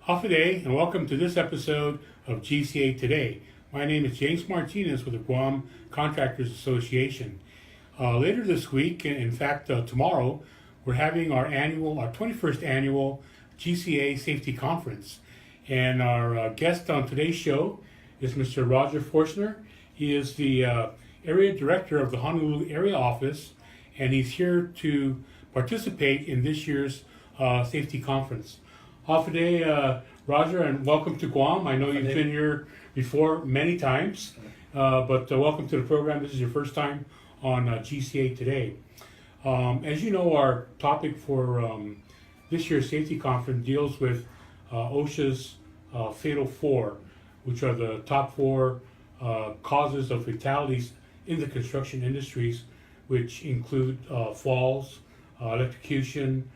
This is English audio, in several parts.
Hafa Day, and welcome to this episode of GCA Today. My name is James Martinez with the Guam Contractors Association. Later this week, in fact tomorrow, we're having our 21st annual GCA Safety Conference. And our guest on today's show is Mr. Roger Forstner. He is the area director of the Honolulu area office, and he's here to participate in this year's safety conference. Hafa Day, Roger, and welcome to Guam. I know you've been here before many times, but welcome to the program. This is your first time on GCA Today. As you know, our topic for this year's safety conference deals with OSHA's Fatal 4, which are the top 4 causes of fatalities in the construction industries, which include falls, electrocution,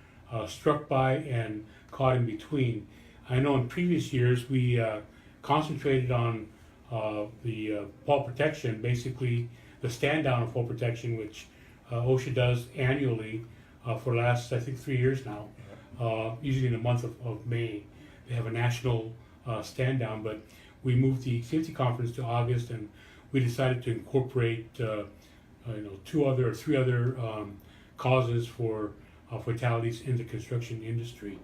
struck by, and caught in between. I know in previous years we concentrated on the fall protection, basically the stand down of fall protection, which OSHA does annually for the last, I think, 3 years now, usually in the month of May. They have a national stand down, but we moved the safety conference to August, and we decided to incorporate 3 other causes for fatalities in the construction industry.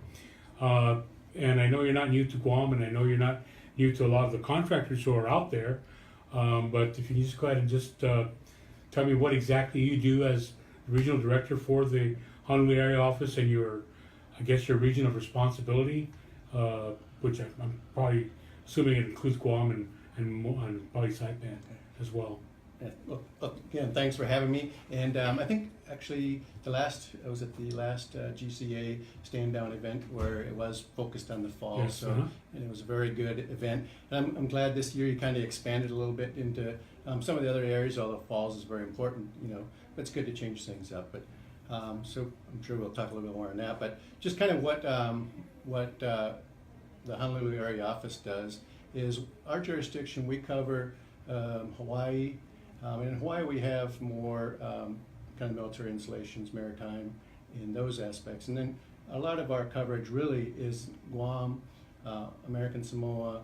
And I know you're not new to Guam, and I know you're not new to a lot of the contractors who are out there, but if you just go ahead and just tell me what exactly you do as regional director for the Honolulu area office and your region of responsibility, which I'm probably assuming it includes Guam and probably Saipan as well. Well, again, thanks for having me. And I think actually I was at the last GCA stand down event where it was focused on the falls. Yes, and it was a very good event. And I'm glad this year you kind of expanded a little bit into some of the other areas, although falls is very important, but it's good to change things up. But so I'm sure we'll talk a little bit more on that. But just kind of what the Honolulu area office does is our jurisdiction, we cover Hawaii. In Hawaii, we have more kind of military installations, maritime, in those aspects. And then a lot of our coverage really is Guam, American Samoa,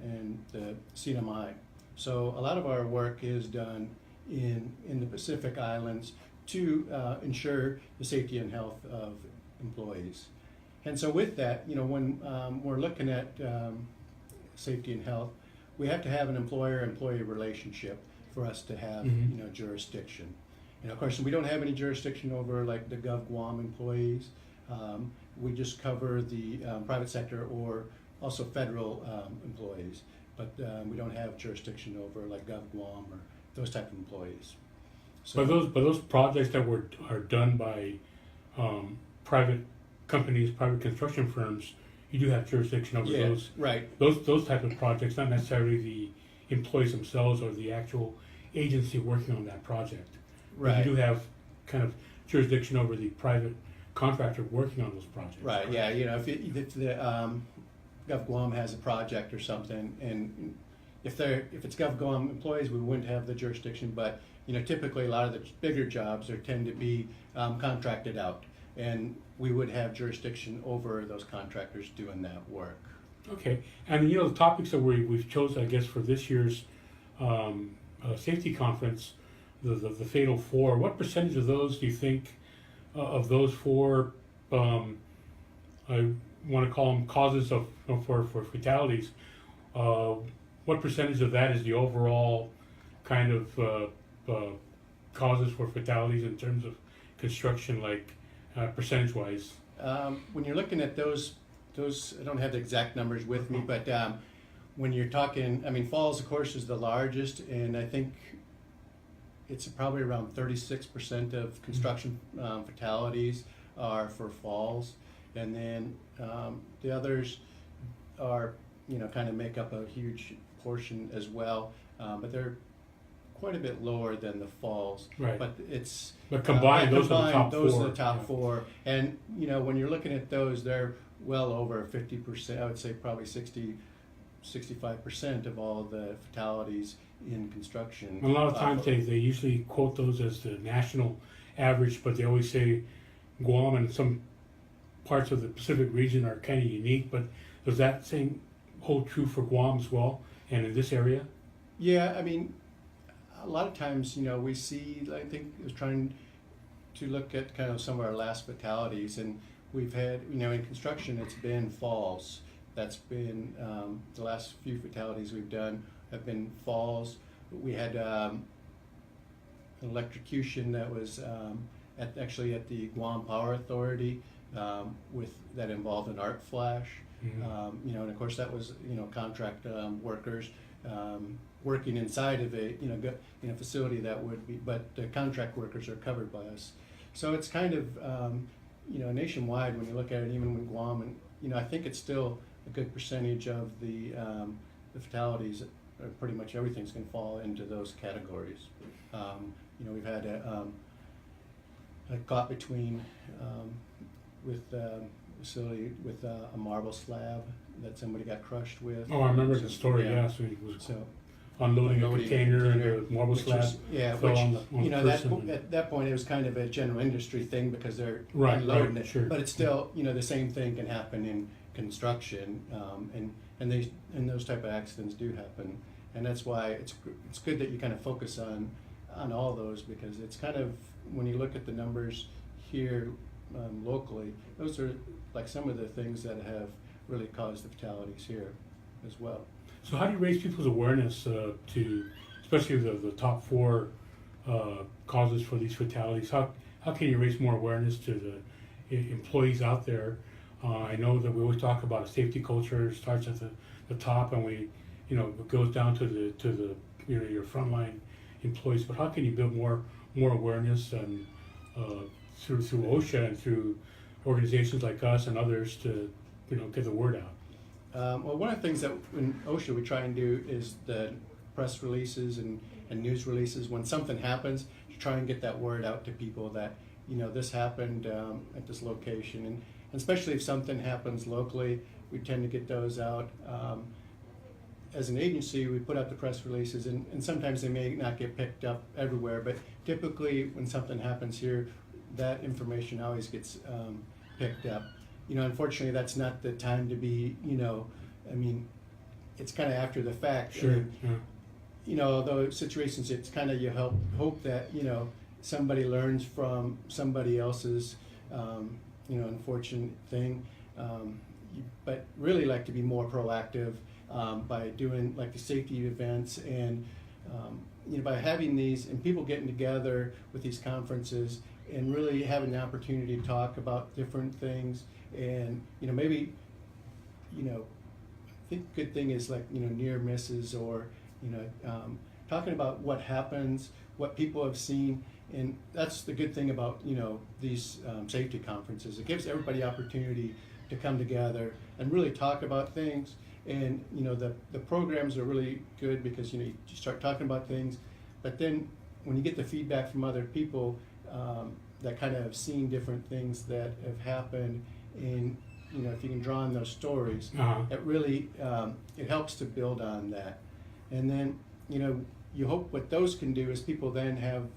and the CNMI. So a lot of our work is done in the Pacific Islands to ensure the safety and health of employees. And so with that, when we're looking at safety and health, we have to have an employer-employee relationship for us to have jurisdiction. And of course, we don't have any jurisdiction over like the Gov Guam employees. We just cover the private sector or also federal employees, but we don't have jurisdiction over like Gov Guam or those type of employees. So, but those projects that are done by private companies, private construction firms, you do have jurisdiction over those. Right. Those type of projects, not necessarily the employees themselves or the actual agency working on that project. Right. But you do have kind of jurisdiction over the private contractor working on those projects. Right. Yeah. If the Gov Guam has a project or something, and if it's Gov Guam employees, we wouldn't have the jurisdiction. But typically a lot of the bigger jobs tend to be contracted out, and we would have jurisdiction over those contractors doing that work. Okay, and the topics that we've chosen, I guess, for this year's safety conference, the Fatal 4. What percentage of those do you think of those 4? I want to call them causes of for fatalities. What percentage of that is the overall kind of causes for fatalities in terms of construction, like percentage-wise? When you're looking at those, I don't have the exact numbers with me, but when you're talking, falls, of course, is the largest, and I think it's probably around 36% of construction fatalities are for falls, and then the others are, kind of make up a huge portion as well, but they're quite a bit lower than the falls. Right. But combined, those are the top 4. Those are the top 4, and when you're looking at those, they're well over 50%. I would say probably 65% of all the fatalities in construction. A lot of times they usually quote those as the national average, but they always say Guam and some parts of the Pacific region are kind of unique, but does that same hold true for Guam as well and in this area? Yeah, I mean, a lot of times, we see, I think, is trying to look at kind of some of our last fatalities, and we've had, in construction, it's been falls. That's been the last few fatalities we've done have been falls. We had an electrocution that was actually at the Guam Power Authority that involved an arc flash. Mm-hmm. And of course that was contract workers working inside of a facility that would be, but the contract workers are covered by us. So it's kind of nationwide when you look at it, even with Guam, and I think it's still a good percentage of the fatalities. Pretty much everything's going to fall into those categories. We've had a caught between with facility with a marble slab that somebody got crushed with. Oh, I remember So, the story. Yeah, so he was unloading a container and the marble slab fell on the person. At that point it was kind of a general industry thing because they're unloading it. Sure. But it's still, the same thing can happen in construction, and those type of accidents do happen, and that's why it's good that you kind of focus on all those, because it's kind of, when you look at the numbers here locally, those are like some of the things that have really caused the fatalities here as well. So how do you raise people's awareness to, especially the top four causes for these fatalities? How can you raise more awareness to the employees out there? I know that we always talk about a safety culture. It starts at the top, and it goes down to the your frontline employees. But how can you build more awareness and through OSHA and through organizations like us and others to get the word out? Well, one of the things that in OSHA we try and do is the press releases and news releases. When something happens, to try and get that word out to people that this happened at this location, and especially if something happens locally, we tend to get those out. As an agency, we put out the press releases, and sometimes they may not get picked up everywhere, but typically when something happens here, that information always gets picked up. Unfortunately, that's not the time to be, it's kind of after the fact. Sure. Those situations, it's kind of, you hope that, somebody learns from somebody else's, unfortunate thing. But really like to be more proactive by doing like the safety events, and by having these and people getting together with these conferences and really having the opportunity to talk about different things. And maybe I think a good thing is like near misses, or talking about what happens, what people have seen. And that's the good thing about these safety conferences. It gives everybody opportunity to come together and really talk about things. And the programs are really good because you start talking about things, but then when you get the feedback from other people that kind of have seen different things that have happened, and if you can draw on those stories, it really it helps to build on that. And then you hope what those can do is people then have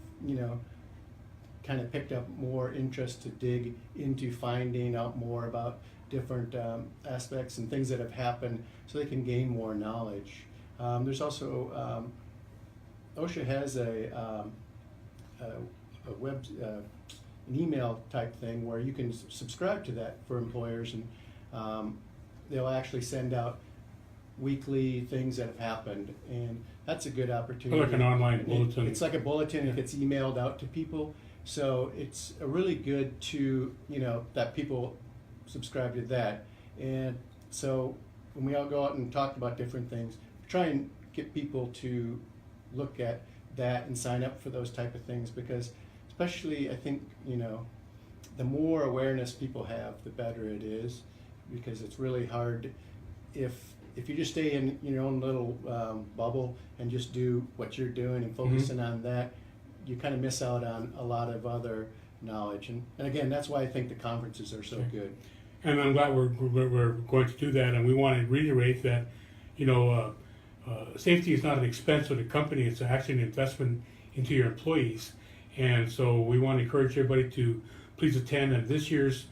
kind of picked up more interest to dig into finding out more about different aspects and things that have happened, so they can gain more knowledge. There's also OSHA has a web an email type thing where you can subscribe to that for employers, and they'll actually send out weekly things that have happened, and that's a good opportunity. Like an online bulletin. It's like a bulletin. It gets emailed out to people, so it's a really good to that people subscribe to that. And so when we all go out and talk about different things, try and get people to look at that and sign up for those type of things, because especially I think the more awareness people have, the better it is, because it's really hard if you just stay in your own little bubble and just do what you're doing and focusing on that, you kind of miss out on a lot of other knowledge. And again, that's why I think the conferences are so good. And I'm glad we're going to do that, and we want to reiterate that safety is not an expense for the company, it's actually an investment into your employees. And so we want to encourage everybody to please attend this year's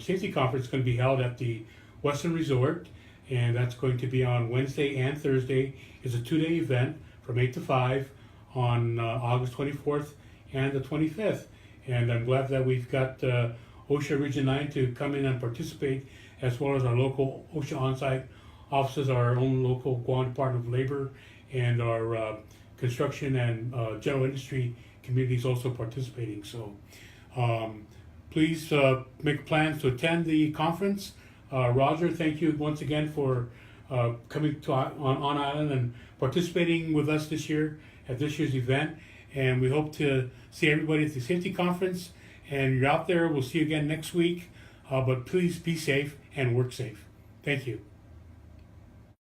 Safety Conference is going to be held at the Western Resort, and that's going to be on Wednesday and Thursday. It's a 2-day event from 8 to 5 on August 24th and the 25th. And I'm glad that we've got OSHA Region 9 to come in and participate, as well as our local OSHA on-site offices, our own local Guam Department of Labor, and our construction and general industry communities also participating. So please make plans to attend the conference. Roger, thank you once again for coming to on Island and participating with us this year at this year's event. And we hope to see everybody at the safety conference. And you're out there, we'll see you again next week. But please be safe and work safe. Thank you.